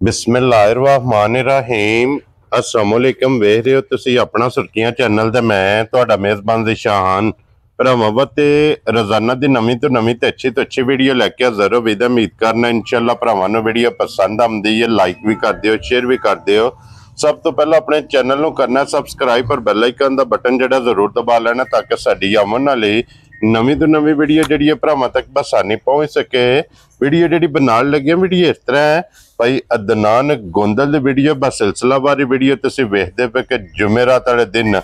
बिस्मिल्लाहिर्रहमानिर्रहीम अस्सलामुअलैकुम वेख रहे हो तुसी अपना सुर्खियां चैनल ते मैं तुहाडा मेज़बान ज़िशान भरावां ते रोजाना दी नवीं तो अच्छी वीडियो लैके हाज़र हो। उम्मीद करना इंशाअल्लाह भरावां नूं वीडियो पसंद आउंदी है। लाइक भी कर दिओ, शेयर भी कर दिओ। सब तो पहला अपने चैनल नूं करना सबसक्राइब और बैल आइकन दा बटन जिहड़ा जरूर दबा लेना ताकि साडी आउण वाली नवीं तो नवीं वीडियो जिहड़ी भरावां तक बसानी पहुंच सके। वीडियो जिहड़ी बनाउण लगे वीडियो इस तरह है भाई अदनान गोंदल दी वीडियो बस सिलसिलावारी वीडियो तुसीं वेखदे पे कि जुमेरात वाले दिन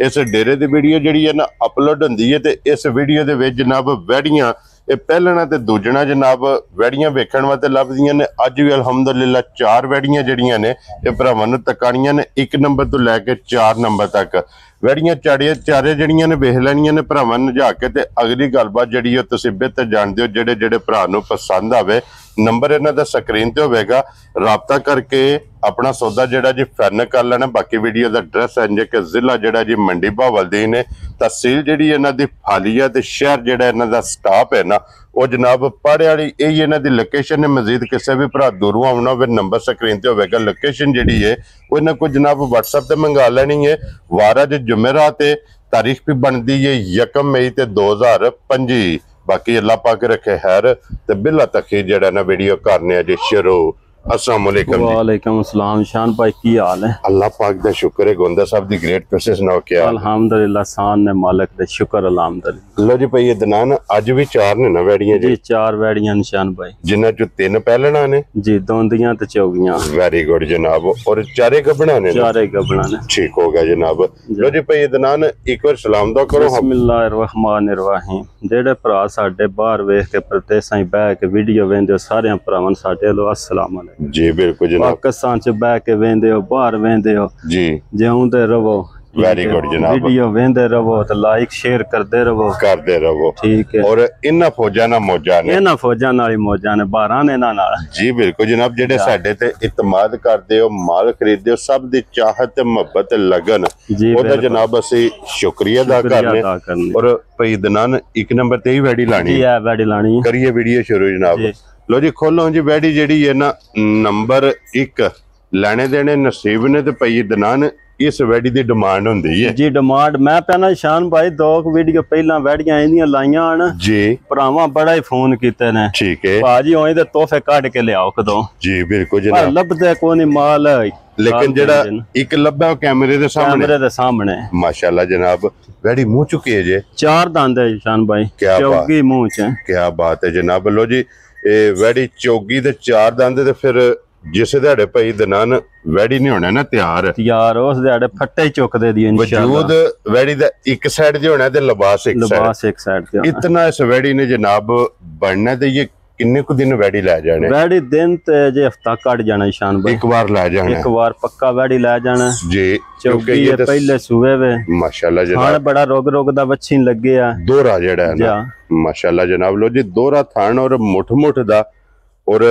इस डेरे दी वीडियो जिहड़ी है ना अपलोड हुंदी है ते इस वीडियो दे विच जनाब वैड़ियां ये पहलना ते दूजना जनाब वैड़ियां वेखण वास्ते लभदियां ने। अज भी अलहमदुलिल्लाह 4 वैड़ियां जिहड़ियां ने ये भरावां नूं तकाणियां ने 1 नंबर तो लैके 4 नंबर तक वैड़ियां चारे जिहड़ियां ने वेख लैणियां ने भरावां नजा के ते अगली गलबात जिहड़ी है तुसीं बेहतर जाणदे हो। जेड़े भरा नूं पसंद आवे नंबर इन्हां दा स्क्रीन ते होवेगा, राबता करके अपना सौदा जिहड़ा जी फाइनल कर लेना। बाकी वीडियो दा एड्रैस है जे कि जिला जिहड़ा जी मंडी बहावलदीन है, तहसील जिहड़ी इन्हां दी फालिया ते शहर जिहड़ा इन्हां दा स्टाफ है ना वो जनाब पढ़े वाली यही इन्हां दी लोकेशन है। मजीद किसी भी भरा दूरों आना हो नंबर स्क्रीन ते होवेगा, लोकेशन जिहड़ी है वो इन्हां को जनाब व्हाट्सएप ते मंगा लेनी है। वार अज जुमेरात है, तारीख भी बनती है 1 मई ते 2025। बाकी अल्लाह पाक रखे खैर ते बिला तखीर जड़ा ना वीडियो करने जी शुरू। अस्सलाम वालेकुम। वालेकुम अस्सलाम। शान भाई की हाल है? अल्लाह पाक दा शुक्र है। गोंदा साहब दी ग्रेट प्रोसेस सुनाओ क्या? अल्हम्दुलिल्लाह सान ने मालिक दे शुक्र अल्हम्दुलिल्लाह। लो जी भाई अदनान अज भी 4 ने ना वैड़ियां जी 4 वैड़ियां निशान भाई, जिन्हां चो 3 पहलना ने जी दोंदियां ते चौगियां। वेरी गुड जनाब। और चारे गबना ने? चारे गबना ने। ठीक हो गया जनाब। लो जी भाई अदनान एक बार सलाम दा करो। बिस्मिल्लाहिर्रहमानिर्रहीम। जेड़े भरा साडे बाहर वेख के प्रदेसां बह के वीडियो वेंदे सारे भरावां साडे लो अस्सलाम वालेकुम जी। बिल्कुल जनाब। पाकिस्तान च बह के वेंदे हो, बाहर वेंदे हो जी, जिउंदे रहो। वेरी गुड जनाब। वीडियो वेंदे रहो तो लाइक शेयर करते रहो ठीक है। और इन्हां फौजां नाल मौजां ने, इन्हां फौजां नाल मौजां ने 12 ने इन्हां नाल। जी बिल्कुल जनाब। जेडे साडे ते इतमाद करदे हो, माल खरीददे हो, सब दी चाहत ते मोहब्बत ते लगन ओदा जनाब असी शुक्रिया अदा करने। और भाई अदनान 1 नंबर ते ही वैड़ी लानी है? वैड़ी लानी है। करिए वीडियो शुरू जनाब। लो जी खोलो जी वैड़ी जेड़ी है ना नंबर 1 लेने देने नसीब ने ते भाई अदनान इस वैड़ी दी डिमांड हुंदी है जी। डिमांड मैं पहना शान भाई 2 वीडियो पहला वैड़ियां इंदियां लाइयां न जी। भरावां बड़ा ही फोन कीते ने, ठीक है भाजी होए ते तोहफे काट के लियाओ कदों। जी बिल्कुल जनाब। लभदे कोनी माल, लेकिन जेड़ा एक लब्बा कैमरे दे सामने माशाल्लाह जनाब वैड़ी मुंह चुकी है जे 4 दांद है शान भाई, चौगी मुंह च। क्या बात है जनाब। लो जी वैड़ी चौगी ते 4 दांद ते फिर जिस दिहाड़े भाई अदनान वैड़ी नहीं होना ना तैयार उस दिहाड़े फट्टे चुकदे दी इंशाअल्लाह। वजूद वैड़ी दा एक साइड ते होना ते लिबास एक साइड ते। इतना इस वैड़ी ने जनाब बनना ते ये किन्ने को दिन वैड़ी लै जाने? वैड़ी दिन ते जे हफ्ता कट जाना शान भाई। एक बार लै जाना, एक बार पक्का वैड़ी लै जाना जी। क्योंकि ये पहले सूबे वे माशाल्लाह जनाब थान बड़ा रोग दा बच्ची लगे आ दोहरा जेड़ा है ना माशाल्लाह जनाब। लो जी दोहरा थान और मुठ दा। और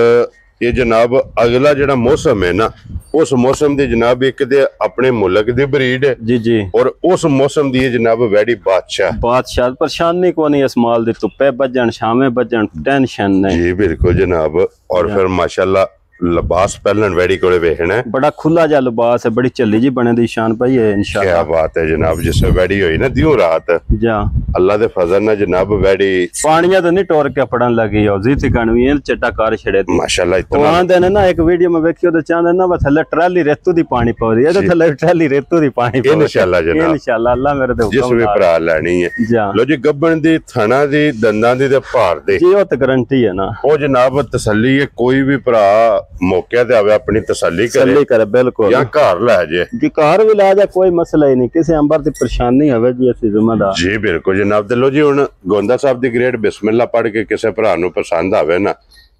ये जनाब अगला जड़ा मौसम है ना उस मौसम दी जनाब एक दे अपने मुल्क दी ब्रीड है जी जी। और उस मौसम दी जनाब वैड़ी बादशाह परेशानी को नहीं। इस माल दी धुप्पे बजन शामे बजन टेंशन नहीं जी बिल्कुल जनाब। और फिर माशाल्लाह लिबास पहलन वैड़ी कोले वेखना है, बड़ा खुला जा लिबास है, बड़ी चली जी बने दी शान भाई है इंशाअल्लाह। क्या बात है जनाब। जिस वैड़ी हुई ना दियों रात जा अल्लाह दे फजल ना जनाब वैड़ी पानिया तो नहीं टोर के पड़न लगी हो जी तिकन भी चट्टा कार छड़े माशाल्लाह। इतना आंदे ने ना एक वीडियो में देखियो तो चांदे ना थल्ले ट्राली रेतू दी पानी पौ रही है तो थल्ले ट्राली रेतू दी पानी पौ इंशाअल्लाह जनाब। इंशाअल्लाह अल्लाह मेरे दे जिस भी भरा लेनी है। लो जी गब्बन दी थना दी दंदां दी ते भार दे जी ओ ते गारंटी है ना ओ जनाब तसल्ली है। कोई भी भरा मौके ते आवे अपनी तसल्ली करे बिल्कुल या घर लै जे जी। घर भी लै जा कोई मसला ही नहीं, किसी अंबर दी परेशानी होवे जी असी जिम्मेदार जी बिल्कुल जनाब। ते लो जी हुन गोंदा साहब दी ग्रेड बिस्मिल्लाह पढ़ के किसी भरा नूं पसंद आवे ना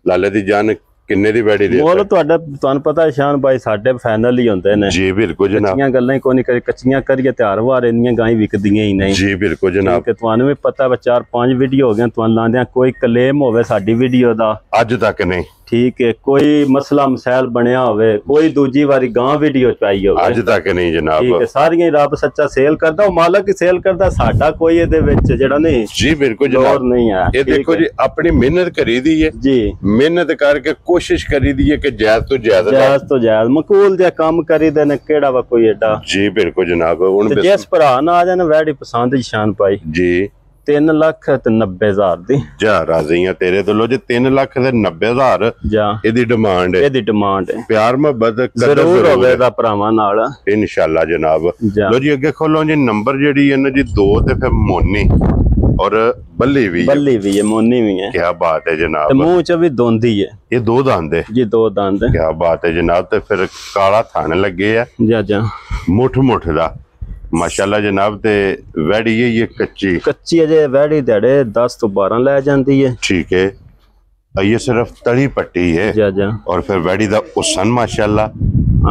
लाले दी जान किन्ने दी वैड़ी दे बोल तुहानू पता है शान भाई साडे फाइनल ही होंदे ने जी बिल्कुल जनाब। कच्चियां गल्लां ही कोई नहीं करी, कच्चियां करिए त्यार वार इन्नियां गाई विकदियां ही नहीं जी बिल्कुल जनाब। कि तुहानू भी पता है 4-5 वीडियो हो गए तुहानू लांदे कोई क्लेम होवे साडी वीडियो दा अज तक नहीं ठीक है कोई मसला मसैल बनया होवे कोई दूजी वारी गां वीडियो पाई होवे अज तक नहीं जनाब ठीक है सारियां रब सच्चा सेल करदा ओ मालक ही सेल करदा साडा कोई इहदे विच जेड़ा नहीं जी बिल्कुल जनाब नहीं है ये देखो जी अपनी मेहनत करी दी है जी मेहनत करके कोशिश करी दी है कि जायज तो जायज मकूल जे काम करी दे ने केड़ा वा कोई एडा जी बिल्कुल जनाब हुन जिस भरा ना आ जाने वैडी पसंद शान पाई जी 3,90,000 दी जा राजी हां तेरे तो लो जी 3,90,000 जा एदी डिमांड है प्यार मोहब्बत जरूर होवेगा भरावां नाल इंशाल्लाह जनाब लो जी अगे खोलो जी नंबर जेडी है ना जी 2 ते फिर मोनी और बल्ली भी है मोनी भी है क्या बात है जनाब मुंह च भी दोंदी है ये 2 दांत है जी 2 दांत क्या बात है जनाब ते फिर काला थान लगे है जा मुठ दा माशाल्लाह जनाब ते वैड़ी है ये कच्ची अजे वैड़ी दड़े 10 तो 12 ले जाती है ठीक है ये सिर्फ तली पट्टी है जा और फिर वैड़ी दा उसन माशाल्लाह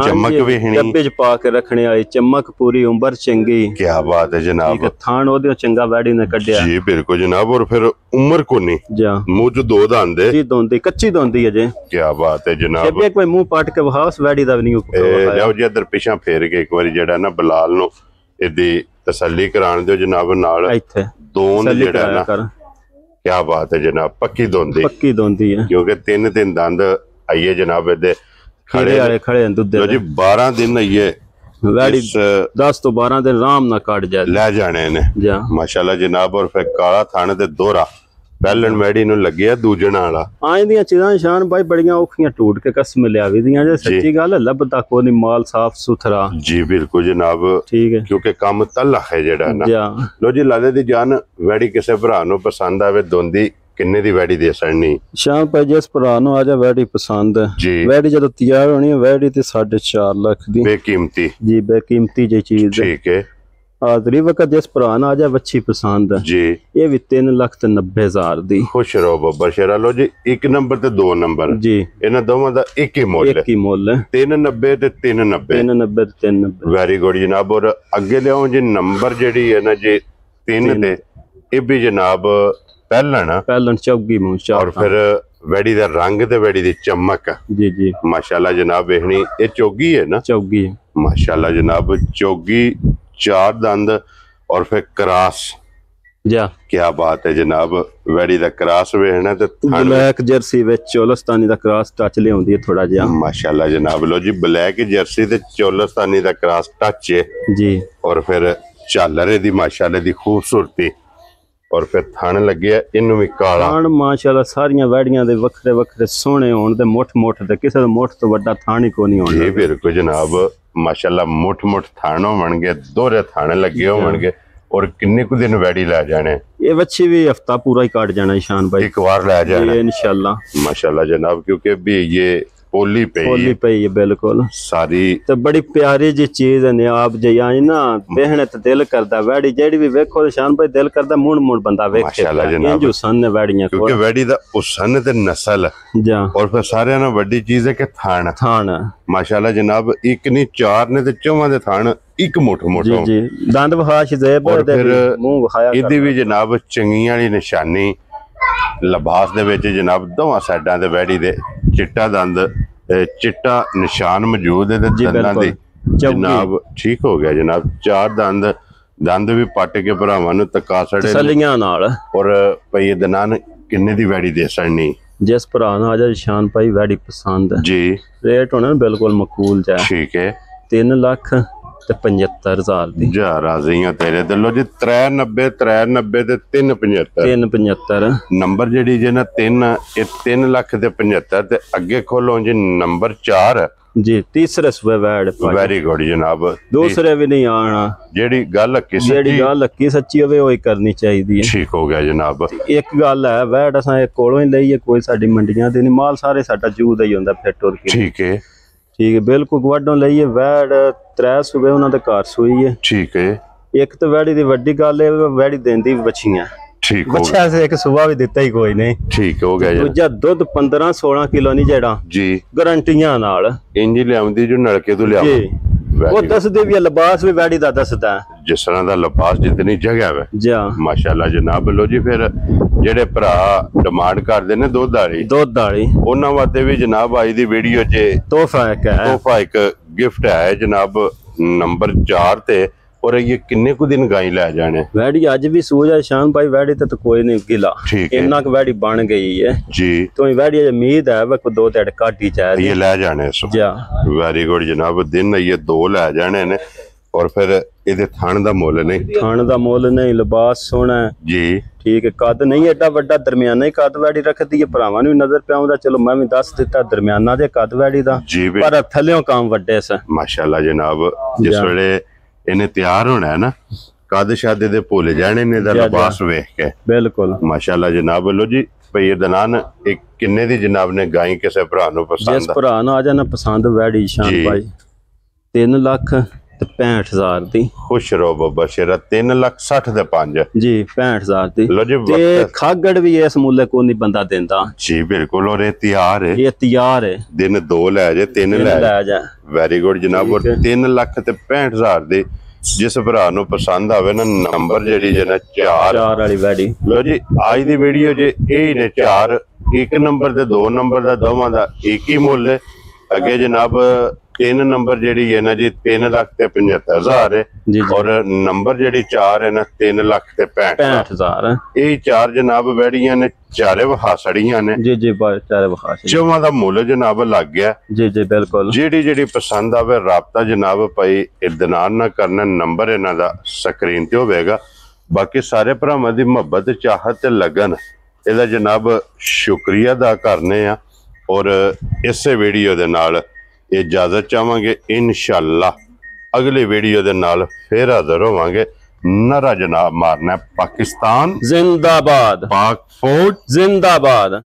चमक भी है डब्बे च पा के रखने वाली चमक पूरी उम्र चंगी क्या बात है जनाब थान ओदे चंगा वैड़ी ने कढया जी बिल्कुल जनाब और फिर उम्र कोनी जा मुंह च 2 दांत है जी दोंदी कच्ची दोंदी अजे क्या बात है जनाब कोई मुंह पाट के वहास वैड़ी दा भी नहीं जाओ जी इधर पिछा फेर के एक बार जेड़ा ना बलाल नो इदी तसल्ली कराने दो जनाब नाल इथे दोन जेड़ा ना क्या बात है जनाब पक्की दोंदी है क्योंकि 3 दंद आइए जनाब इदे खड़े दुध जी 12 दिन आइए वैड़ी 10 तो 12 दिन आराम ना काट जाए ले जाने ने माशाल्लाह जनाब और फिर काला थाने ते दोहरा पहलन वैड़ी नु लगे दूजण वाला आए दियां चीज़ां शान भाई बड़ियां औखियां टूट के कसम लियावी दियां जे सच्ची गल लभदा कोई नहीं माल साफ सुथरा जी बिल्कुल जनाब ठीक है क्योंकि काम तल्ला है जेड़ा ना लो जी लादे दी जान वैड़ी किसे भरा नु पसंद आवे दोंदी किन्ने दी वैड़ी दे सड़नी शान भाई जिस भरा नु आ जा वैड़ी पसंद है जी वैड़ी जब तैयार होनी है वैड़ी ते 4.5 लाख दी बेकीमती जी बेकीमती जी चीज ठीक है हाजरी वक्त जिस पुराना आ जाए बच्ची पसंद जी ये भी 3,90,000 दी खुश रहो बब्बर शेरा लो जी 1 नंबर ते 2 नंबर जी इन्हां दोवां दा एक ही मुੱਲ है 390 ते 390 वेरी गुड जनाब और अगे लियाओ जी नंबर जेडी है ना जी 3 ते ये भी जनाब पहलन चौगी मुंह और फिर वैड़ी दा रंग ते वैड़ी दी चमक जी माशाल्लाह जनाब वेखनी ये चौगी है ना चौगी माशाल्लाह जनाब चौगी 4 दंद और फिर क्रॉस जा क्या बात है जनाब वैड़ी दा क्रॉस वेखना ते ब्लैक जर्सी विच चोलस्तानी दा क्रॉस टच लियाउंदी है थोड़ा जिहा माशाल्लाह जनाब लो जी ब्लैक जर्सी ते चोलस्तानी दा क्रॉस टच है जी और फिर झालर दी माशाल्लाह दी खूबसूरती और फिर थान लगे इनू भी काला थान माशाल्लाह सारियां वैड़ियां दे वखरे वखरे सोहने होण ते मुठ ते किसे दा मुठ तो वड्डा थान ही कोनी होना जी बिल्कुल जनाब माशाल्लाह मुठ थान होवणगे दोहरे थाने लगे होवणगे और किन्ने कुछ दिन वैड़ी लै जाने ये बच्ची भी हफ्ता पूरा ही काट जाना ईशान भाई एक बार लै जाना इंशाल्लाह माशाल्लाह जनाब क्योंकि भी ये पोली पई है बिल्कुल सारी तो बड़ी प्यारी जी चीज है आप जी आई ना देखने तो दिल करदा वैड़ी जेड़ी भी वेखो शान भाई दिल करदा मुड़ बंदा वेखे माशाल्लाह जनाब जो सन वैड़ियां क्योंकि वैड़ी दा उसन ते नस्ल जा और फिर सारे ना बड़ी चीज है कि थान माशाल्लाह जनाब एक नहीं 4 ने ते 4 दे थान एक मुठ जी दंद वहाश जेब और फिर मुंह वखाया इदी भी जनाब चंगियां वाली निशानी लिबास दे विच जनाब दोवां साइडां ते वैड़ी दे चिट्टा दंद चिट्टा निशान मौजूद है दंदां दी जनाब ठीक हो गया जनाब 4 दंद भी पट के भरावां नूं तका सड़े तसलियां नाल और भई दनान किन्ने दी वैड़ी दे सड़नी जिस भरा ना आ जाए शान भाई वैड़ी पसंद है जी रेट होना बिल्कुल मकूल जा ठीक है 3,75,000 दी जा राजी हां तेरे दिलो जी 390 ते 375 नंबर जेडी जे ना 3 ये 3,75,000 ते अगे खोलो जी नंबर 4 जी तीसरे सुबह वैड वेरी गुड जनाब दूसरे भी नहीं आना जेडी गल हक्की सच्ची होवे ओही करनी चाहिए ठीक हो गया जनाब एक गल है वैड असां कोलों ही लईए कोई साडी मंडियां दे नहीं माल सारे साडा जूद ही हुंदा फिट टुर के ठीक है बिल्कुल गवाडों लईए वैड 3 सुबह उन्हां दे घर सूई है ठीक है एक तो वैड़ी दी वड्डी गल है वैड़ी देंदी बच्चियां ठीक हो बच्चा से एक सुबह भी दिता ही कोई नहीं ठीक हो गया दूजा दूध 15-16 किलो नहीं जेड़ा जी गारंटियां नाल इंज लियाउंदी जो नलके तो लिया वो दसदे भी लिबास भी वैड़ी दा दसदा जिस तरह दा लिबास जितनी जगह है जा माशाल्लाह जनाब लो जी फिर ਜਿਹੜੇ ਭਰਾ ਡਿਮਾਂਡ ਕਰਦੇ ਨੇ ਦੁੱਧ ਵਾਲੀ ਉਹਨਾਂ ਵਾਸਤੇ ਵੀ ਜਨਾਬ ਅੱਜ ਦੀ ਵੀਡੀਓ 'ਚ ਤੋਹਫਾ ਇੱਕ ਗਿਫਟ ਹੈ ਜਨਾਬ ਨੰਬਰ 4 ਤੇ। और ये किन्ने को दिन गाय लै जाने? वैडी अज भी सो जाए शान भाई, वैडी तो कोई नहीं गिला, इन्ना क वैडी बन गई है जी। तो वैडी उम्मीद है वे को 2 ढेड काटी चाहिए, ये लै जाने सो वेरी गुड जनाब। दिन ये 2 लै जाने ने और फिर इहदे थान दा मुल नहीं, लिबास सोहना जी, ठीक है। कद नहीं एडा वड्डा, दरमियाना ही कद वैडी रखदी है, भरावां नूं नजर पे आउंदा, चलो मैं भी दस दिता दरमियाना दे कद वैडी दा, पर थल्लेओं काम वड्डे स माशाअल्लाह जनाब। जिस वेले इन्हें तैयार होना है ना, कद शादे दे भुल जाने ने दा लिबास वेख के, बिल्कुल माशाअल्लाह जनाब। लो जी भई दनान एक किन्ने दी जनाब ने गाय किसे भरा नूं पसंद, जिस भरा नूं आ जाना पसंद वैडी शान भाई 3,65,000 दी। खुश रहो बाबा शेरा, 3,60,5 जी, 65,000 दी। लो जी ते खागड़ भी इस मुल्ले को नहीं बंदा देंदा जी, बिल्कुल। और ये तैयार है, दिन 2 लै जाए 3 लै जाए, वेरी गुड जनाब। और 3,65,000 दी जिस भरा नूं पसंद आवे ना, नंबर जेडी जे ना 4 वाली वैडी। लो जी आज दी वीडियो जे यही ने 4, 1 नंबर ते 2 नंबर दा दोवां दा एक ही मुल है। अगे जनाब 3 नंबर जेडी है ना जी 3,75,000 है, और नंबर जेडी 4 है ना 3,65,000। ये 4 जनाब वैडियां ने, चारे वहा सड़ियां ने जी जी, चारे वहा चौवां दा मुल जनाब लग गया जी जी, बिल्कुल। जेडी पसंद आवे राबता जनाब भाई इदनान ना करना, नंबर इन्हां दा स्क्रीन ते होवेगा। बाकी सारे भरावां दी मुहब्बत चाहत ते लगन इहदा जनाब शुक्रिया अदा करने आ। और इसे वीडियो दे नाल इजाजत चाहांगे, इंशाअल्लाह अगली वीडियो दे नाल फिर हाजिर होवांगे। नारा जनाब मारना, पाकिस्तान जिंदाबाद, पाक फौज जिंदाबाद।